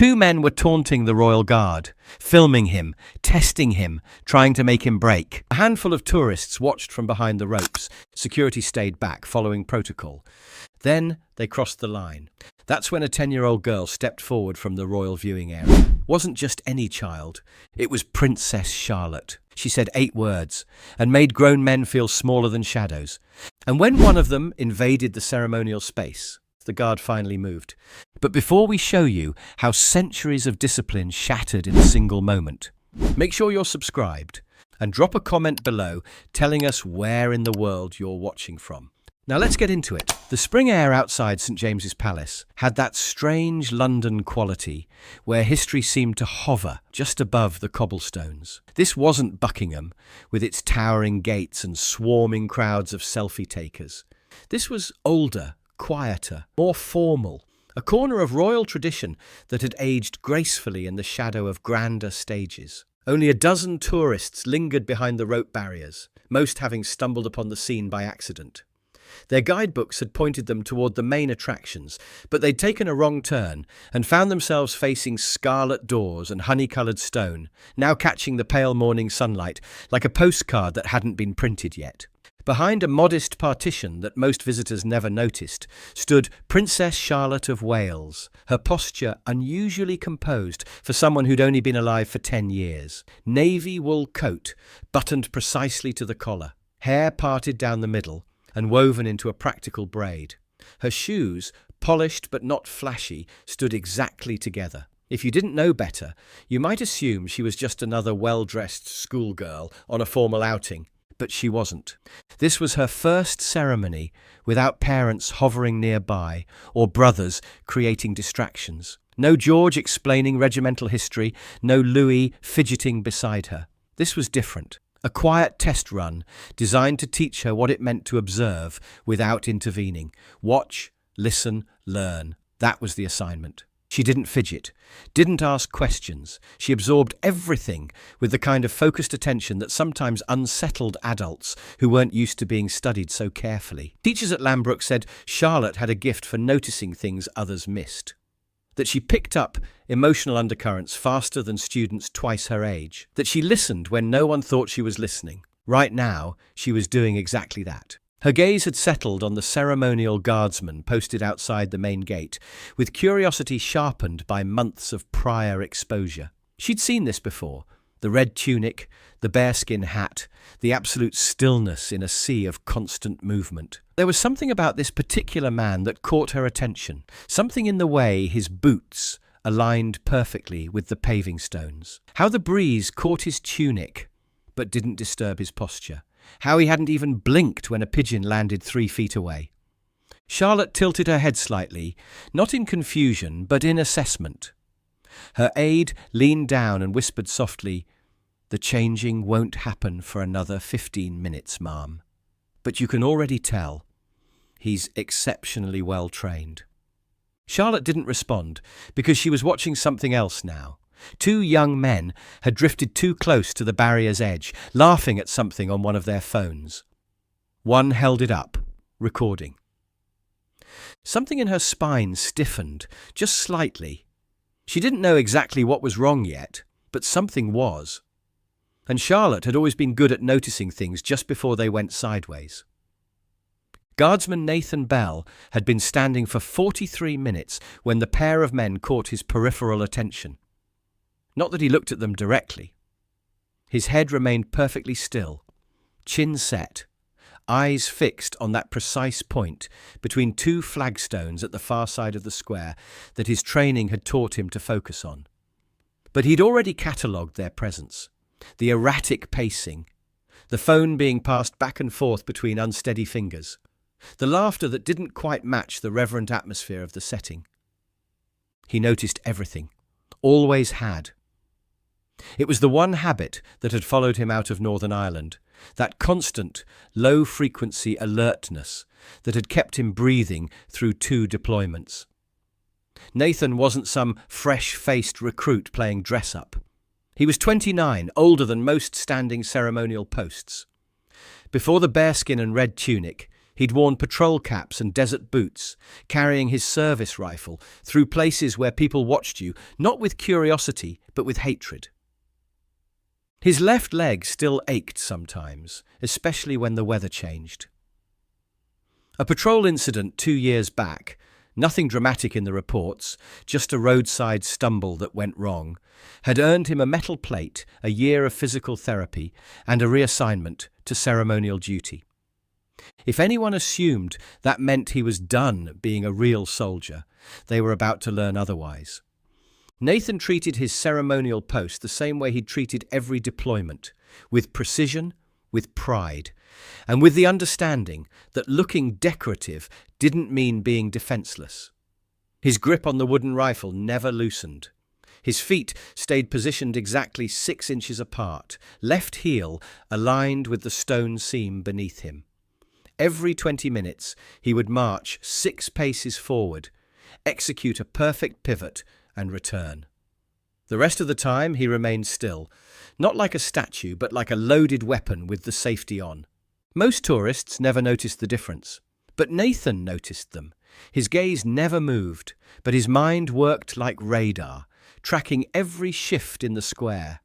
Two men were taunting the royal guard, filming him, testing him, trying to make him break. A handful of tourists watched from behind the ropes. Security stayed back, following protocol. Then they crossed the line. That's when a 10-year-old girl stepped forward from the royal viewing area. Wasn't just any child. It was Princess Charlotte. She said 8 words and made grown men feel smaller than shadows. And when one of them invaded the ceremonial space, the guard finally moved. But before we show you how centuries of discipline shattered in a single moment, make sure you're subscribed and drop a comment below telling us where in the world you're watching from. Now let's get into it. The spring air outside St. James's Palace had that strange London quality where history seemed to hover just above the cobblestones. This wasn't Buckingham, with its towering gates and swarming crowds of selfie takers. This was older, quieter, more formal, a corner of royal tradition that had aged gracefully in the shadow of grander stages. Only a dozen tourists lingered behind the rope barriers, most having stumbled upon the scene by accident. Their guidebooks had pointed them toward the main attractions, but they'd taken a wrong turn and found themselves facing scarlet doors and honey-coloured stone, now catching the pale morning sunlight like a postcard that hadn't been printed yet. Behind a modest partition that most visitors never noticed stood Princess Charlotte of Wales, her posture unusually composed for someone who'd only been alive for 10 years. Navy wool coat, buttoned precisely to the collar, hair parted down the middle and woven into a practical braid. Her shoes, polished but not flashy, stood exactly together. If you didn't know better, you might assume she was just another well-dressed schoolgirl on a formal outing. But she wasn't. This was her first ceremony without parents hovering nearby or brothers creating distractions. No George explaining regimental history, no Louis fidgeting beside her. This was different. A quiet test run designed to teach her what it meant to observe without intervening. Watch, listen, learn. That was the assignment. She didn't fidget, didn't ask questions. She absorbed everything with the kind of focused attention that sometimes unsettled adults who weren't used to being studied so carefully. Teachers at Lambrook said Charlotte had a gift for noticing things others missed, that she picked up emotional undercurrents faster than students twice her age, that she listened when no one thought she was listening. Right now, she was doing exactly that. Her gaze had settled on the ceremonial guardsman posted outside the main gate, with curiosity sharpened by months of prior exposure. She'd seen this before: the red tunic, the bearskin hat, the absolute stillness in a sea of constant movement. There was something about this particular man that caught her attention, something in the way his boots aligned perfectly with the paving stones, how the breeze caught his tunic but didn't disturb his posture, how he hadn't even blinked when a pigeon landed 3 feet away. Charlotte tilted her head slightly, not in confusion, but in assessment. Her aide leaned down and whispered softly, "The changing won't happen for another 15 minutes, ma'am. But you can already tell he's exceptionally well trained." Charlotte didn't respond because she was watching something else now. 2 young men had drifted too close to the barrier's edge, laughing at something on one of their phones. One held it up, recording. Something in her spine stiffened, just slightly. She didn't know exactly what was wrong yet, but something was. And Charlotte had always been good at noticing things just before they went sideways. Guardsman Nathan Bell had been standing for 43 minutes when the pair of men caught his peripheral attention. Not that he looked at them directly. His head remained perfectly still, chin set, eyes fixed on that precise point between 2 flagstones at the far side of the square that his training had taught him to focus on. But he'd already catalogued their presence, the erratic pacing, the phone being passed back and forth between unsteady fingers, the laughter that didn't quite match the reverent atmosphere of the setting. He noticed everything, always had. It was the one habit that had followed him out of Northern Ireland, that constant, low-frequency alertness that had kept him breathing through 2 deployments. Nathan wasn't some fresh-faced recruit playing dress-up. He was 29, older than most standing ceremonial posts. Before the bearskin and red tunic, He'd worn patrol caps and desert boots, carrying his service rifle through places where people watched you, not with curiosity, but with hatred. His left leg still ached sometimes, especially when the weather changed. A patrol incident 2 years back, nothing dramatic in the reports, just a roadside stumble that went wrong, had earned him a metal plate, a year of physical therapy, and a reassignment to ceremonial duty. If anyone assumed that meant he was done being a real soldier, they were about to learn otherwise. Nathan treated his ceremonial post the same way he'd treated every deployment, with precision, with pride, and with the understanding that looking decorative didn't mean being defenseless. His grip on the wooden rifle never loosened. His feet stayed positioned exactly 6 inches apart, left heel aligned with the stone seam beneath him. Every 20 minutes, he would march 6 paces forward, execute a perfect pivot, and return. The rest of the time, he remained still, not like a statue, but like a loaded weapon with the safety on. Most tourists never noticed the difference, but Nathan noticed them. His gaze never moved, but his mind worked like radar, tracking every shift in the square.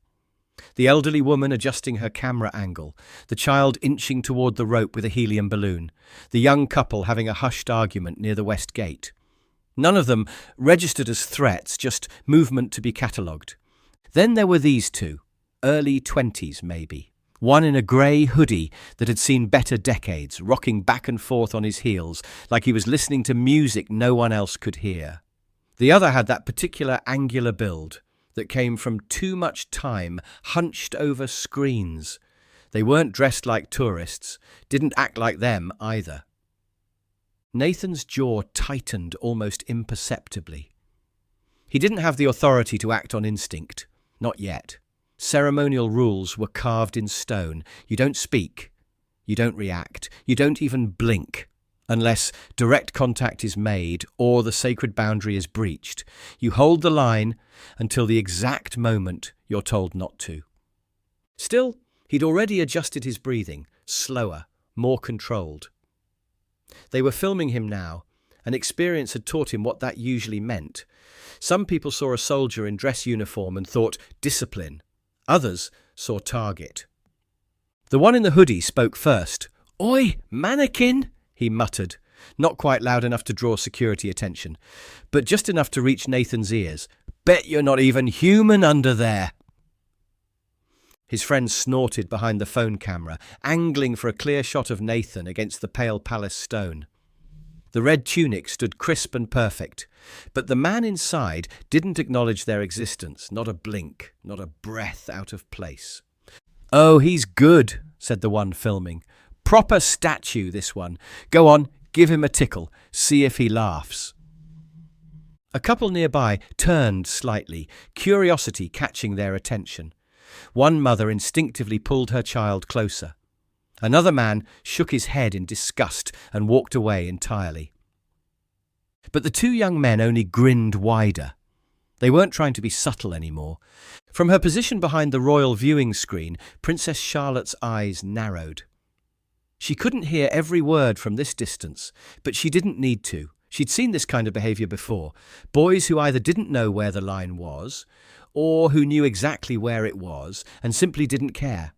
The elderly woman adjusting her camera angle, the child inching toward the rope with a helium balloon, the young couple having a hushed argument near the west gate. None of them registered as threats, just movement to be catalogued. Then there were these two, early 20s maybe. One in a grey hoodie that had seen better decades, rocking back and forth on his heels like he was listening to music no one else could hear. The other had that particular angular build that came from too much time hunched over screens. They weren't dressed like tourists, didn't act like them either. Nathan's jaw tightened almost imperceptibly. He didn't have the authority to act on instinct, not yet. Ceremonial rules were carved in stone. You don't speak, you don't react, you don't even blink. Unless direct contact is made or the sacred boundary is breached, you hold the line until the exact moment you're told not to. Still, he'd already adjusted his breathing, slower, more controlled. They were filming him now, and experience had taught him what that usually meant. Some people saw a soldier in dress uniform and thought discipline. Others saw target. The one in the hoodie spoke first. "Oi, mannequin!" he muttered, not quite loud enough to draw security attention, but just enough to reach Nathan's ears. "Bet you're not even human under there." His friend snorted behind the phone camera, angling for a clear shot of Nathan against the pale palace stone. The red tunic stood crisp and perfect, but the man inside didn't acknowledge their existence, not a blink, not a breath out of place. "Oh, he's good," said the one filming. "Proper statue, this one. Go on, give him a tickle, see if he laughs." A couple nearby turned slightly, curiosity catching their attention. One mother instinctively pulled her child closer. Another man shook his head in disgust and walked away entirely. But the two young men only grinned wider. They weren't trying to be subtle anymore. From her position behind the royal viewing screen, Princess Charlotte's eyes narrowed. She couldn't hear every word from this distance, but she didn't need to. She'd seen this kind of behaviour before. Boys who either didn't know where the line was, or who knew exactly where it was and simply didn't care.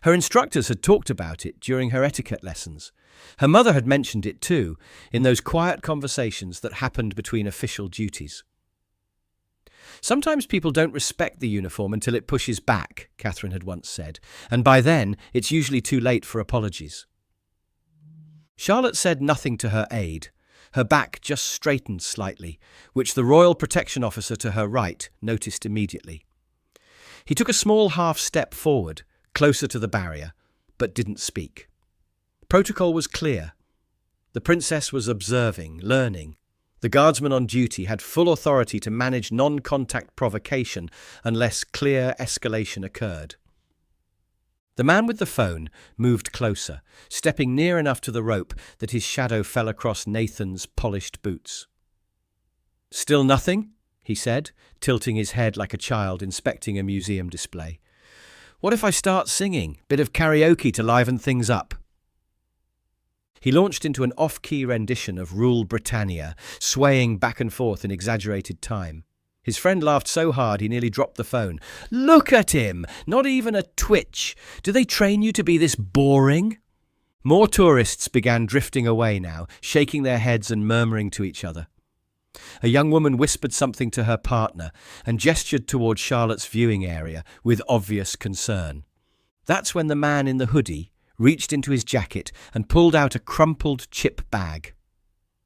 Her instructors had talked about it during her etiquette lessons. Her mother had mentioned it too, in those quiet conversations that happened between official duties. "Sometimes people don't respect the uniform until it pushes back," Catherine had once said, "and by then it's usually too late for apologies." Charlotte said nothing to her aide. Her back just straightened slightly, which the royal protection officer to her right noticed immediately. He took a small half step forward, closer to the barrier, but didn't speak. Protocol was clear. The princess was observing, learning. The guardsman on duty had full authority to manage non-contact provocation unless clear escalation occurred. The man with the phone moved closer, stepping near enough to the rope that his shadow fell across Nathan's polished boots. "Still nothing?" he said, tilting his head like a child inspecting a museum display. "What if I start singing? Bit of karaoke to liven things up." He launched into an off-key rendition of Rule Britannia, swaying back and forth in exaggerated time. His friend laughed so hard he nearly dropped the phone. "Look at him! Not even a twitch! Do they train you to be this boring?" More tourists began drifting away now, shaking their heads and murmuring to each other. A young woman whispered something to her partner and gestured toward Charlotte's viewing area with obvious concern. That's when the man in the hoodie reached into his jacket and pulled out a crumpled chip bag,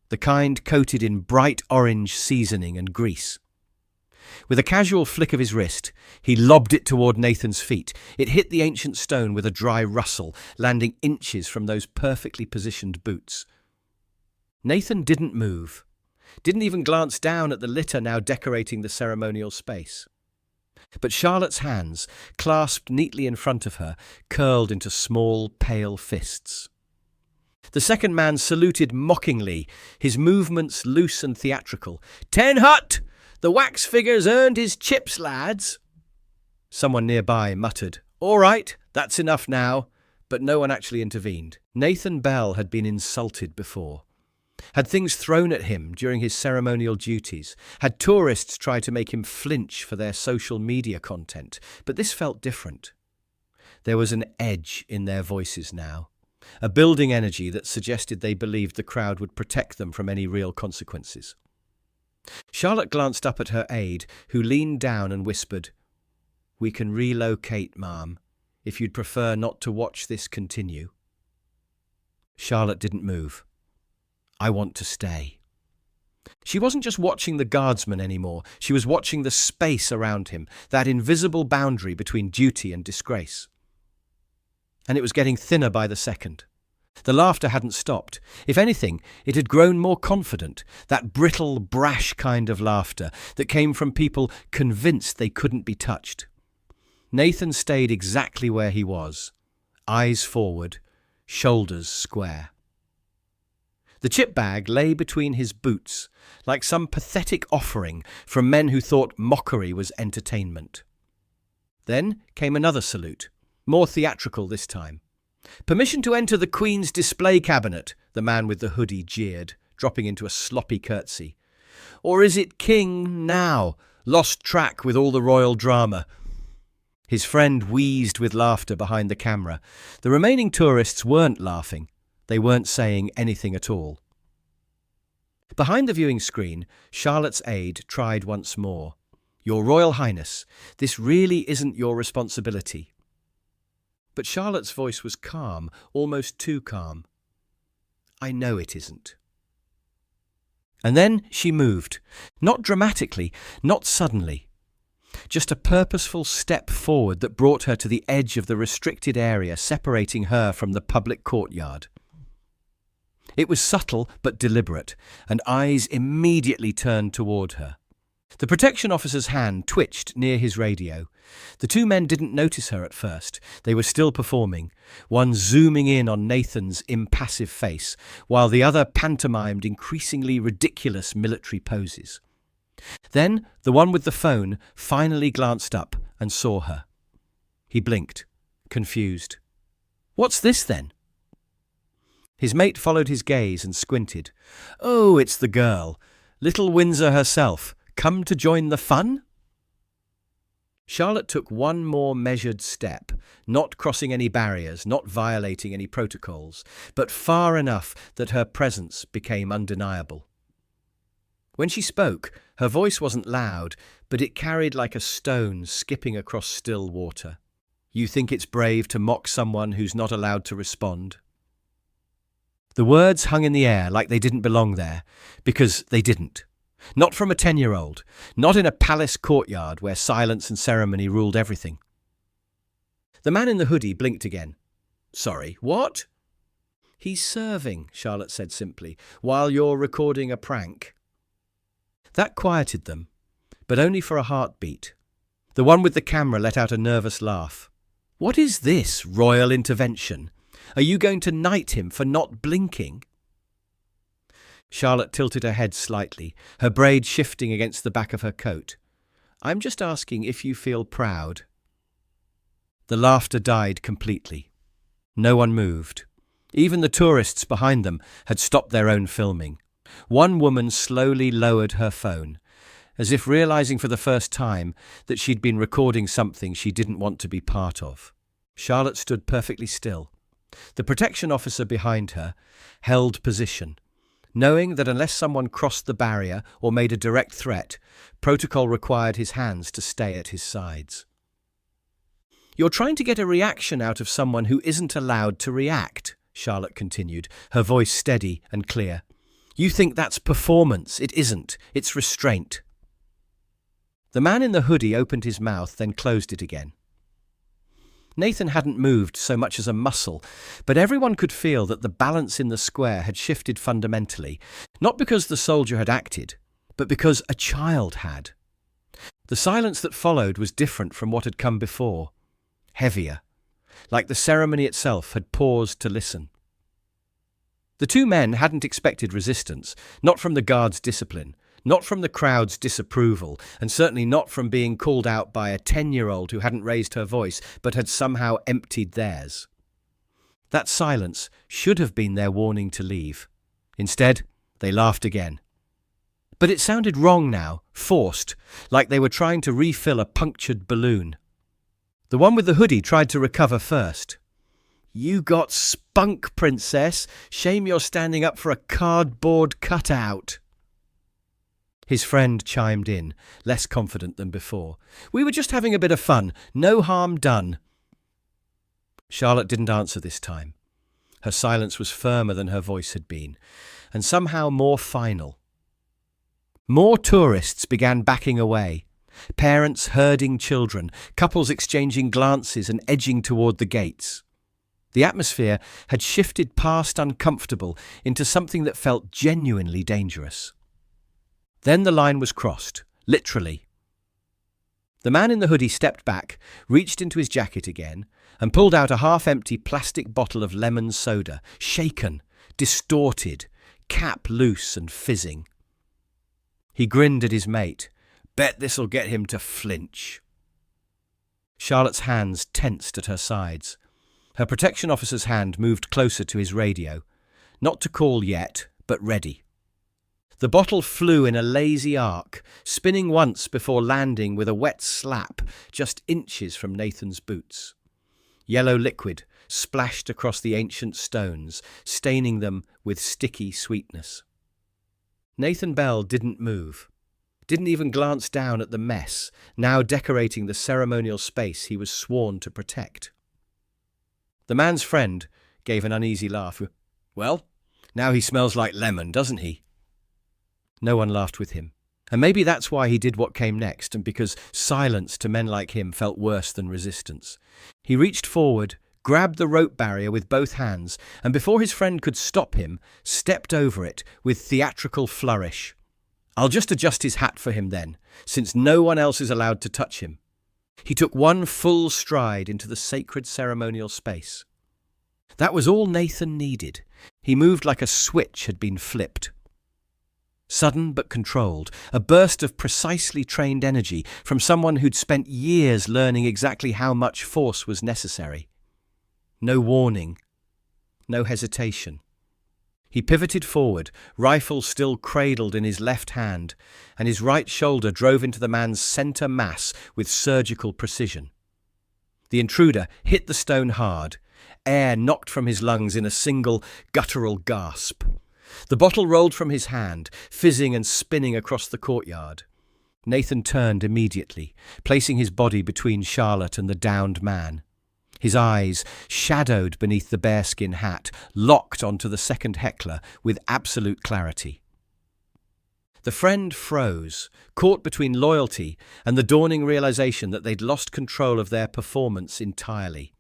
the kind coated in bright orange seasoning and grease. With a casual flick of his wrist, he lobbed it toward Nathan's feet. It hit the ancient stone with a dry rustle, landing inches from those perfectly positioned boots. Nathan didn't move, didn't even glance down at the litter now decorating the ceremonial space. But Charlotte's hands, clasped neatly in front of her, curled into small, pale fists. The second man saluted mockingly, his movements loose and theatrical. "10 hut! The wax figure's earned his chips, lads." Someone nearby muttered, "All right, that's enough now," but no one actually intervened. Nathan Bell had been insulted before. Had things thrown at him during his ceremonial duties, had tourists tried to make him flinch for their social media content, but this felt different. There was an edge in their voices now, a building energy that suggested they believed the crowd would protect them from any real consequences. Charlotte glanced up at her aide, who leaned down and whispered, "We can relocate, ma'am, if you'd prefer not to watch this continue." Charlotte didn't move. "I want to stay." She wasn't just watching the guardsman anymore, she was watching the space around him, that invisible boundary between duty and disgrace. And it was getting thinner by the second. The laughter hadn't stopped. If anything, it had grown more confident, that brittle, brash kind of laughter that came from people convinced they couldn't be touched. Nathan stayed exactly where he was, eyes forward, shoulders square. The chip bag lay between his boots, like some pathetic offering from men who thought mockery was entertainment. Then came another salute, more theatrical this time. "Permission to enter the Queen's display cabinet," the man with the hoodie jeered, dropping into a sloppy curtsy. "Or is it King now? Lost track with all the royal drama." His friend wheezed with laughter behind the camera. The remaining tourists weren't laughing. They weren't saying anything at all. Behind the viewing screen, Charlotte's aide tried once more. "Your Royal Highness, this really isn't your responsibility." But Charlotte's voice was calm, almost too calm. "I know it isn't." And then she moved, not dramatically, not suddenly. Just a purposeful step forward that brought her to the edge of the restricted area separating her from the public courtyard. It was subtle but deliberate, and eyes immediately turned toward her. The protection officer's hand twitched near his radio. The two men didn't notice her at first. They were still performing, one zooming in on Nathan's impassive face, while the other pantomimed increasingly ridiculous military poses. Then the one with the phone finally glanced up and saw her. He blinked, confused. "What's this then?" His mate followed his gaze and squinted. "Oh, it's the girl. Little Windsor herself. Come to join the fun?" Charlotte took one more measured step, not crossing any barriers, not violating any protocols, but far enough that her presence became undeniable. When she spoke, her voice wasn't loud, but it carried like a stone skipping across still water. "You think it's brave to mock someone who's not allowed to respond?" The words hung in the air like they didn't belong there, because they didn't. Not from a 10-year-old, not in a palace courtyard where silence and ceremony ruled everything. The man in the hoodie blinked again. "Sorry, what?" "He's serving," Charlotte said simply, "while you're recording a prank." That quieted them, but only for a heartbeat. The one with the camera let out a nervous laugh. "What is this, royal intervention? Are you going to knight him for not blinking?" Charlotte tilted her head slightly, her braid shifting against the back of her coat. "I'm just asking if you feel proud." The laughter died completely. No one moved. Even the tourists behind them had stopped their own filming. One woman slowly lowered her phone, as if realizing for the first time that she'd been recording something she didn't want to be part of. Charlotte stood perfectly still. The protection officer behind her held position, knowing that unless someone crossed the barrier or made a direct threat, protocol required his hands to stay at his sides. "You're trying to get a reaction out of someone who isn't allowed to react," Charlotte continued, her voice steady and clear. "You think that's performance. It isn't. It's restraint." The man in the hoodie opened his mouth, then closed it again. Nathan hadn't moved so much as a muscle, but everyone could feel that the balance in the square had shifted fundamentally, not because the soldier had acted, but because a child had. The silence that followed was different from what had come before, heavier, like the ceremony itself had paused to listen. The two men hadn't expected resistance, not from the guards' discipline, not from the crowd's disapproval, and certainly not from being called out by a 10-year-old who hadn't raised her voice but had somehow emptied theirs. That silence should have been their warning to leave. Instead, they laughed again. But it sounded wrong now, forced, like they were trying to refill a punctured balloon. The one with the hoodie tried to recover first. "You got spunk, princess. Shame you're standing up for a cardboard cutout." His friend chimed in, less confident than before. "We were just having a bit of fun. No harm done." Charlotte didn't answer this time. Her silence was firmer than her voice had been, and somehow more final. More tourists began backing away. Parents herding children, couples exchanging glances and edging toward the gates. The atmosphere had shifted past uncomfortable into something that felt genuinely dangerous. Then the line was crossed, literally. The man in the hoodie stepped back, reached into his jacket again, and pulled out a half-empty plastic bottle of lemon soda, shaken, distorted, cap loose and fizzing. He grinned at his mate. "Bet this'll get him to flinch." Charlotte's hands tensed at her sides. Her protection officer's hand moved closer to his radio. Not to call yet, but ready. The bottle flew in a lazy arc, spinning once before landing with a wet slap just inches from Nathan's boots. Yellow liquid splashed across the ancient stones, staining them with sticky sweetness. Nathan Bell didn't move, didn't even glance down at the mess, now decorating the ceremonial space he was sworn to protect. The man's friend gave an uneasy laugh. "Well, now he smells like lemon, doesn't he?" No one laughed with him. And maybe that's why he did what came next, and because silence to men like him felt worse than resistance. He reached forward, grabbed the rope barrier with both hands, and before his friend could stop him, stepped over it with theatrical flourish. "I'll just adjust his hat for him then, since no one else is allowed to touch him." He took one full stride into the sacred ceremonial space. That was all Nathan needed. He moved like a switch had been flipped. Sudden but controlled, a burst of precisely trained energy from someone who'd spent years learning exactly how much force was necessary. No warning, no hesitation. He pivoted forward, rifle still cradled in his left hand, and his right shoulder drove into the man's center mass with surgical precision. The intruder hit the stone hard, air knocked from his lungs in a single guttural gasp. The bottle rolled from his hand, fizzing and spinning across the courtyard. Nathan turned immediately, placing his body between Charlotte and the downed man. His eyes, shadowed beneath the bearskin hat, locked onto the second heckler with absolute clarity. The friend froze, caught between loyalty and the dawning realization that they'd lost control of their performance entirely.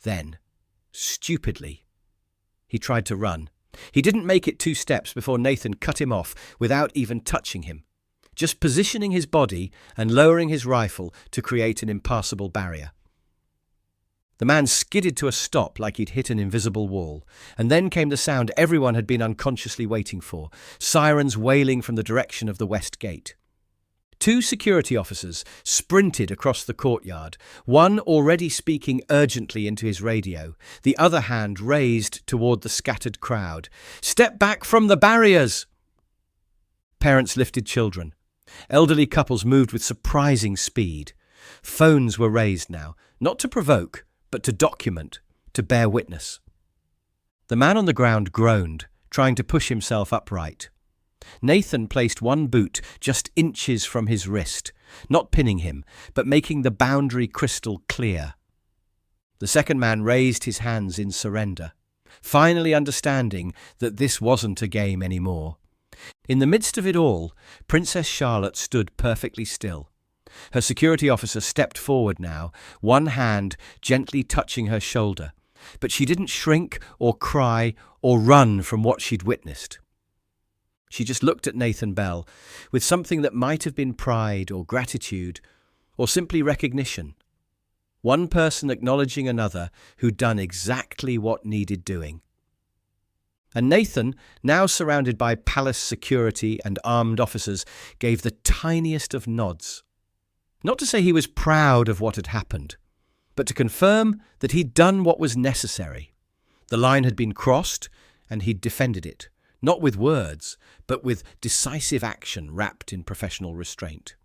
Then, stupidly, he tried to run. He didn't make it 2 steps before Nathan cut him off without even touching him, just positioning his body and lowering his rifle to create an impassable barrier. The man skidded to a stop like he'd hit an invisible wall, and then came the sound everyone had been unconsciously waiting for, sirens wailing from the direction of the west gate. Two security officers sprinted across the courtyard, one already speaking urgently into his radio, the other hand raised toward the scattered crowd. "Step back from the barriers!" Parents lifted children. Elderly couples moved with surprising speed. Phones were raised now, not to provoke, but to document, to bear witness. The man on the ground groaned, trying to push himself upright. Nathan placed one boot just inches from his wrist, not pinning him, but making the boundary crystal clear. The second man raised his hands in surrender, finally understanding that this wasn't a game anymore. In the midst of it all, Princess Charlotte stood perfectly still. Her security officer stepped forward now, one hand gently touching her shoulder, but she didn't shrink or cry or run from what she'd witnessed. She just looked at Nathan Bell with something that might have been pride or gratitude or simply recognition. One person acknowledging another who'd done exactly what needed doing. And Nathan, now surrounded by palace security and armed officers, gave the tiniest of nods. Not to say he was proud of what had happened, but to confirm that he'd done what was necessary. The line had been crossed, and he'd defended it, not with words, but with decisive action wrapped in professional restraint.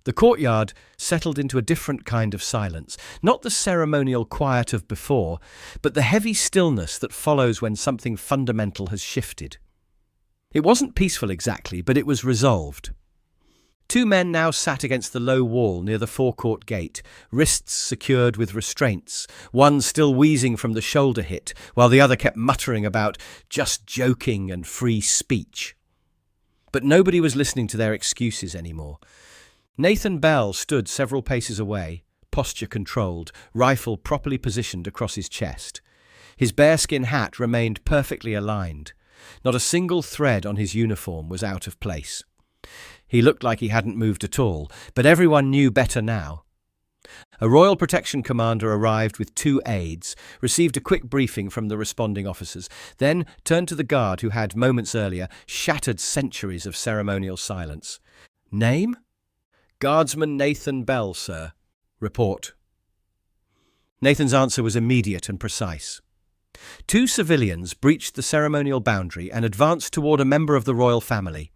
The courtyard settled into a different kind of silence, not the ceremonial quiet of before, but the heavy stillness that follows when something fundamental has shifted. It wasn't peaceful exactly, but it was resolved. Two men now sat against the low wall near the forecourt gate, wrists secured with restraints, one still wheezing from the shoulder hit, while the other kept muttering about just joking and free speech. But nobody was listening to their excuses anymore. Nathan Bell stood several paces away, posture controlled, rifle properly positioned across his chest. His bearskin hat remained perfectly aligned. Not a single thread on his uniform was out of place. He looked like he hadn't moved at all, but everyone knew better now. A Royal Protection Commander arrived with two aides, received a quick briefing from the responding officers, then turned to the guard who had, moments earlier, shattered centuries of ceremonial silence. "Name?" "Guardsman Nathan Bell, sir." "Report." Nathan's answer was immediate and precise. Two civilians breached the ceremonial boundary and advanced toward a member of the royal family.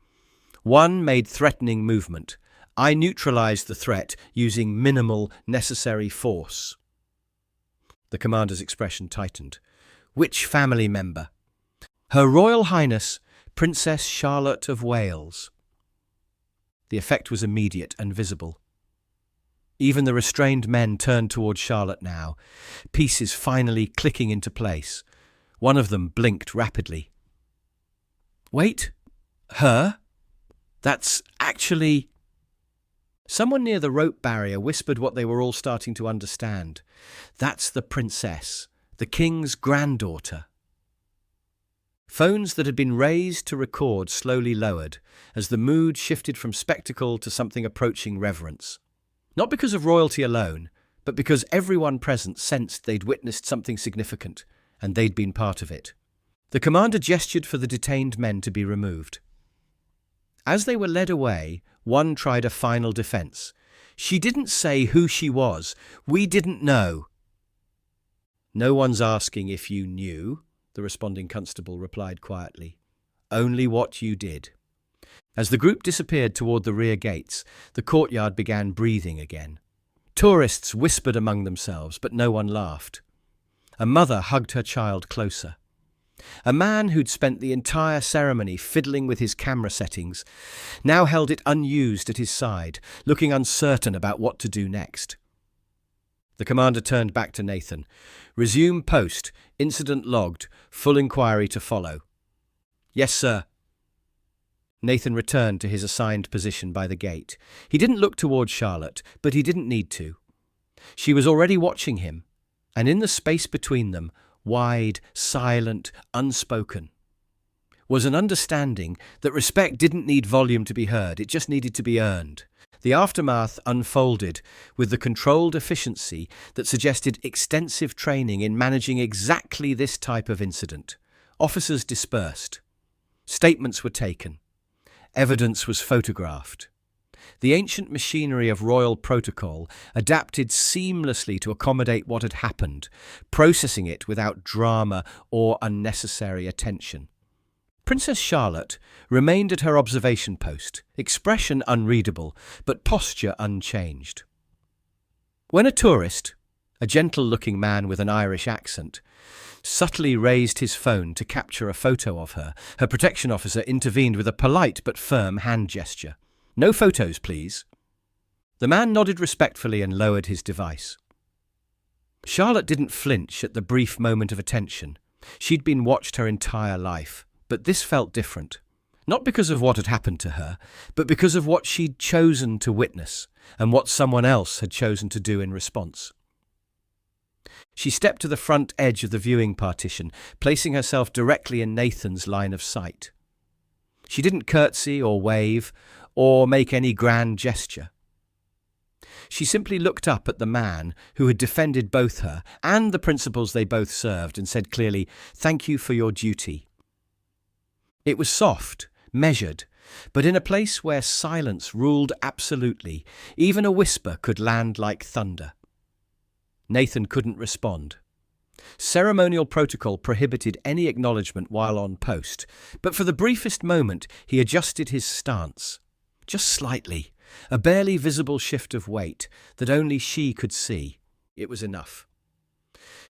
One made threatening movement. I neutralized the threat using minimal necessary force. The commander's expression tightened. "Which family member?" "Her Royal Highness, Princess Charlotte of Wales." The effect was immediate and visible. Even the restrained men turned toward Charlotte now, pieces finally clicking into place. One of them blinked rapidly. "Wait, her? That's actually—" Someone near the rope barrier whispered what they were all starting to understand. "That's the princess, the king's granddaughter." Phones that had been raised to record slowly lowered as the mood shifted from spectacle to something approaching reverence. Not because of royalty alone, but because everyone present sensed they'd witnessed something significant, and they'd been part of it. The commander gestured for the detained men to be removed. As they were led away, one tried a final defense. "She didn't say who she was. We didn't know." "No one's asking if you knew," the responding constable replied quietly. "Only what you did." As the group disappeared toward the rear gates, the courtyard began breathing again. Tourists whispered among themselves, but no one laughed. A mother hugged her child closer. A man who'd spent the entire ceremony fiddling with his camera settings now held it unused at his side, looking uncertain about what to do next. The commander turned back to Nathan. "Resume post. Incident logged. Full inquiry to follow." "Yes, sir." Nathan returned to his assigned position by the gate. He didn't look toward Charlotte, but he didn't need to. She was already watching him, and in the space between them, wide, silent, unspoken, was an understanding that respect didn't need volume to be heard, it just needed to be earned. The aftermath unfolded with the controlled efficiency that suggested extensive training in managing exactly this type of incident. Officers dispersed. Statements were taken. Evidence was photographed. The ancient machinery of royal protocol adapted seamlessly to accommodate what had happened, processing it without drama or unnecessary attention. Princess Charlotte remained at her observation post, expression unreadable, but posture unchanged. When a tourist, a gentle-looking man with an Irish accent, subtly raised his phone to capture a photo of her, her protection officer intervened with a polite but firm hand gesture. "No photos, please." The man nodded respectfully and lowered his device. Charlotte didn't flinch at the brief moment of attention. She'd been watched her entire life, but this felt different. Not because of what had happened to her, but because of what she'd chosen to witness and what someone else had chosen to do in response. She stepped to the front edge of the viewing partition, placing herself directly in Nathan's line of sight. She didn't curtsy or wave or make any grand gesture. She simply looked up at the man who had defended both her and the principles they both served and said clearly, "Thank you for your duty." It was soft, measured, but in a place where silence ruled absolutely, even a whisper could land like thunder. Nathan couldn't respond. Ceremonial protocol prohibited any acknowledgement while on post, but for the briefest moment he adjusted his stance. Just slightly, a barely visible shift of weight that only she could see. It was enough.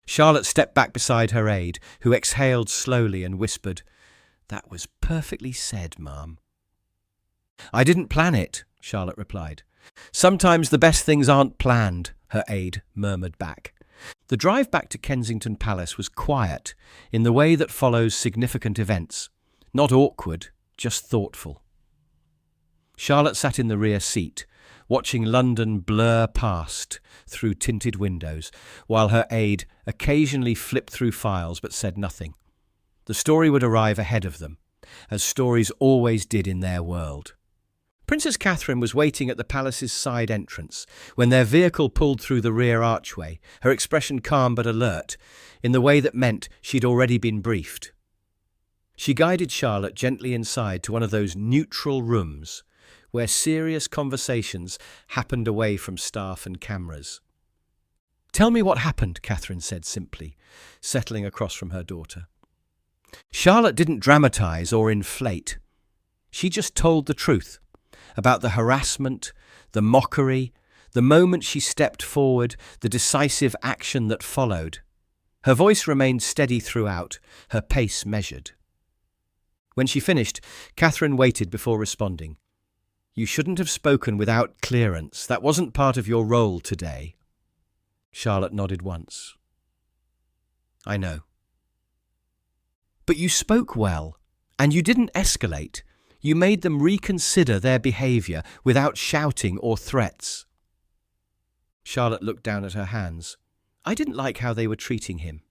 Charlotte stepped back beside her aide, who exhaled slowly and whispered, "That was perfectly said, ma'am." "I didn't plan it," Charlotte replied. "Sometimes the best things aren't planned," her aide murmured back. The drive back to Kensington Palace was quiet in the way that follows significant events. Not awkward, just thoughtful. Charlotte sat in the rear seat, watching London blur past through tinted windows, while her aide occasionally flipped through files but said nothing. The story would arrive ahead of them, as stories always did in their world. Princess Catherine was waiting at the palace's side entrance when their vehicle pulled through the rear archway, her expression calm but alert, in the way that meant she'd already been briefed. She guided Charlotte gently inside to one of those neutral rooms where serious conversations happened away from staff and cameras. "Tell me what happened," Catherine said simply, settling across from her daughter. Charlotte didn't dramatize or inflate. She just told the truth about the harassment, the mockery, the moment she stepped forward, the decisive action that followed. Her voice remained steady throughout, her pace measured. When she finished, Catherine waited before responding. "You shouldn't have spoken without clearance. That wasn't part of your role today." Charlotte nodded once. "I know." "But you spoke well, and you didn't escalate. You made them reconsider their behaviour without shouting or threats." Charlotte looked down at her hands. "I didn't like how they were treating him."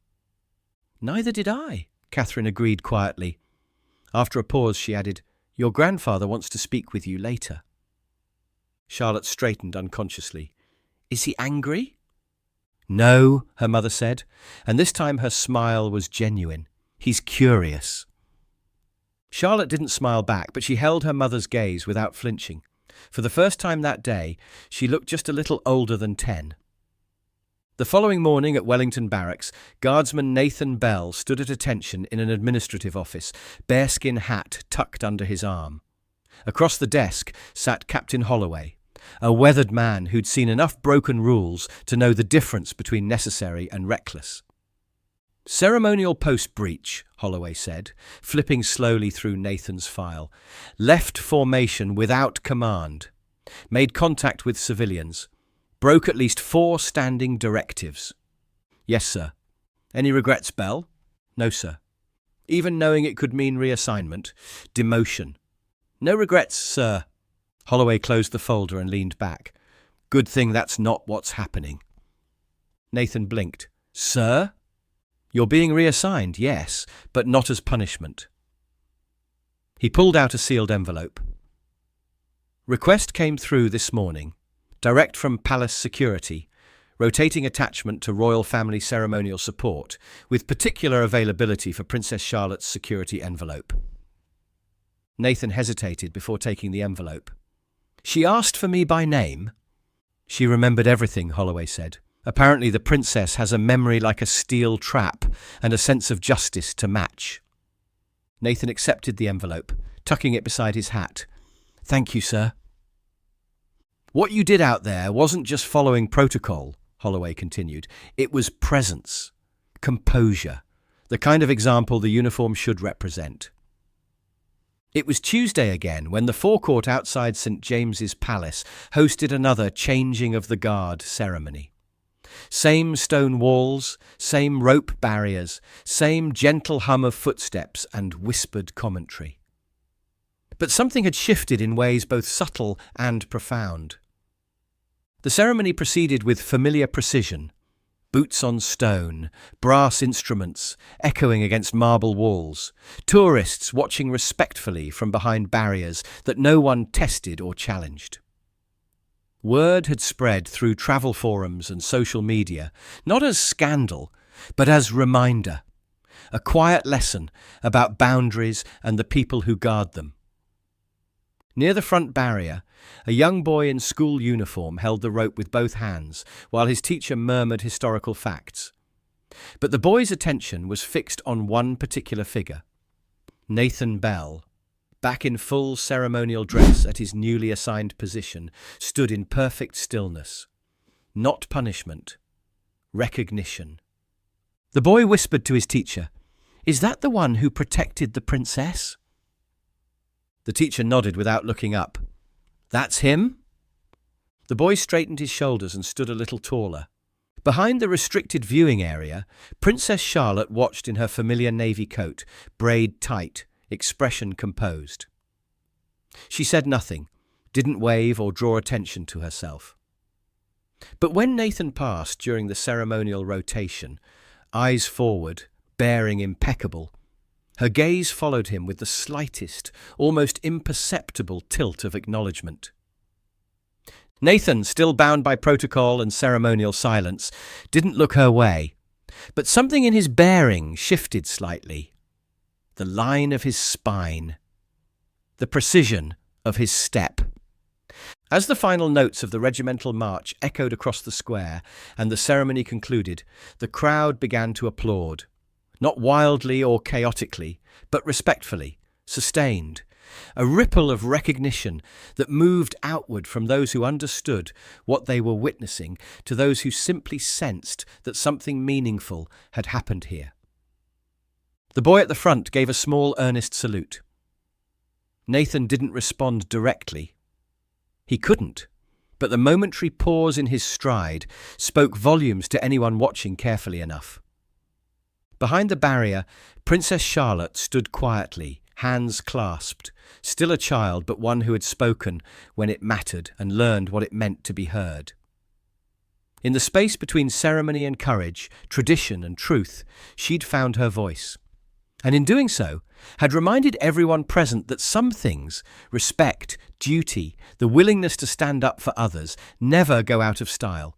"Neither did I," Catherine agreed quietly. After a pause, she added, "Your grandfather wants to speak with you later." Charlotte straightened unconsciously. "Is he angry?" "No," her mother said, and this time her smile was genuine. "He's curious." Charlotte didn't smile back, but she held her mother's gaze without flinching. For the first time that day, she looked just a little older than 10. The following morning at Wellington Barracks, Guardsman Nathan Bell stood at attention in an administrative office, bearskin hat tucked under his arm. Across the desk sat Captain Holloway, a weathered man who'd seen enough broken rules to know the difference between necessary and reckless. "Ceremonial post breach," Holloway said, flipping slowly through Nathan's file. "Left formation without command. Made contact with civilians. Broke at least 4 standing directives." "Yes, sir." "Any regrets, Bell?" "No, sir." "Even knowing it could mean reassignment? Demotion?" "No regrets, sir." Holloway closed the folder and leaned back. "Good thing that's not what's happening." Nathan blinked. "Sir?" "You're being reassigned, yes, but not as punishment." He pulled out a sealed envelope. "Request came through this morning, direct from Palace Security, rotating attachment to Royal Family Ceremonial Support, with particular availability for Princess Charlotte's security envelope." Nathan hesitated before taking the envelope. She asked for me by name. She remembered everything, Holloway said. Apparently the princess has a memory like a steel trap and a sense of justice to match. Nathan accepted the envelope, tucking it beside his hat. Thank you, sir. What you did out there wasn't just following protocol, Holloway continued. It was presence, composure, the kind of example the uniform should represent. It was Tuesday again when the forecourt outside St. James's Palace hosted another changing of the guard ceremony. Same stone walls, same rope barriers, same gentle hum of footsteps and whispered commentary. But something had shifted in ways both subtle and profound. The ceremony proceeded with familiar precision. Boots on stone, brass instruments echoing against marble walls, tourists watching respectfully from behind barriers that no one tested or challenged. Word had spread through travel forums and social media, not as scandal, but as reminder, a quiet lesson about boundaries and the people who guard them. Near the front barrier, a young boy in school uniform held the rope with both hands, while his teacher murmured historical facts. But the boy's attention was fixed on one particular figure. Nathan Bell, back in full ceremonial dress at his newly assigned position, stood in perfect stillness. Not punishment, recognition. The boy whispered to his teacher, "Is that the one who protected the princess?" The teacher nodded without looking up. "That's him?" The boy straightened his shoulders and stood a little taller. Behind the restricted viewing area, Princess Charlotte watched in her familiar navy coat, braid tight, expression composed. She said nothing, didn't wave or draw attention to herself. But when Nathan passed during the ceremonial rotation, eyes forward, bearing impeccable, her gaze followed him with the slightest, almost imperceptible tilt of acknowledgement. Nathan, still bound by protocol and ceremonial silence, didn't look her way, but something in his bearing shifted slightly. The line of his spine, the precision of his step. As the final notes of the regimental march echoed across the square and the ceremony concluded, the crowd began to applaud. Not wildly or chaotically, but respectfully, sustained. A ripple of recognition that moved outward from those who understood what they were witnessing to those who simply sensed that something meaningful had happened here. The boy at the front gave a small, earnest salute. Nathan didn't respond directly. He couldn't, but the momentary pause in his stride spoke volumes to anyone watching carefully enough. Behind the barrier, Princess Charlotte stood quietly, hands clasped, still a child but one who had spoken when it mattered and learned what it meant to be heard. In the space between ceremony and courage, tradition and truth, she'd found her voice. And in doing so, had reminded everyone present that some things, respect, duty, the willingness to stand up for others, never go out of style.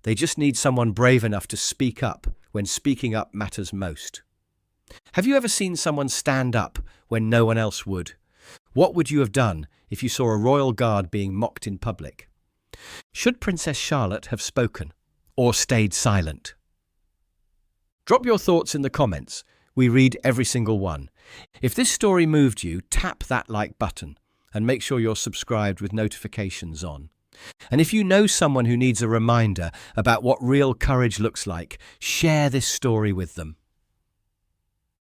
They just need someone brave enough to speak up when speaking up matters most. Have you ever seen someone stand up when no one else would? What would you have done if you saw a royal guard being mocked in public? Should Princess Charlotte have spoken or stayed silent? Drop your thoughts in the comments. We read every single one. If this story moved you, tap that like button and make sure you're subscribed with notifications on. And if you know someone who needs a reminder about what real courage looks like, share this story with them.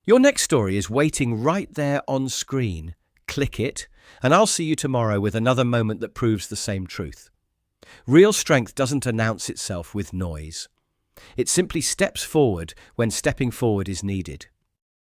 Your next story is waiting right there on screen. Click it, and I'll see you tomorrow with another moment that proves the same truth. Real strength doesn't announce itself with noise. It simply steps forward when stepping forward is needed.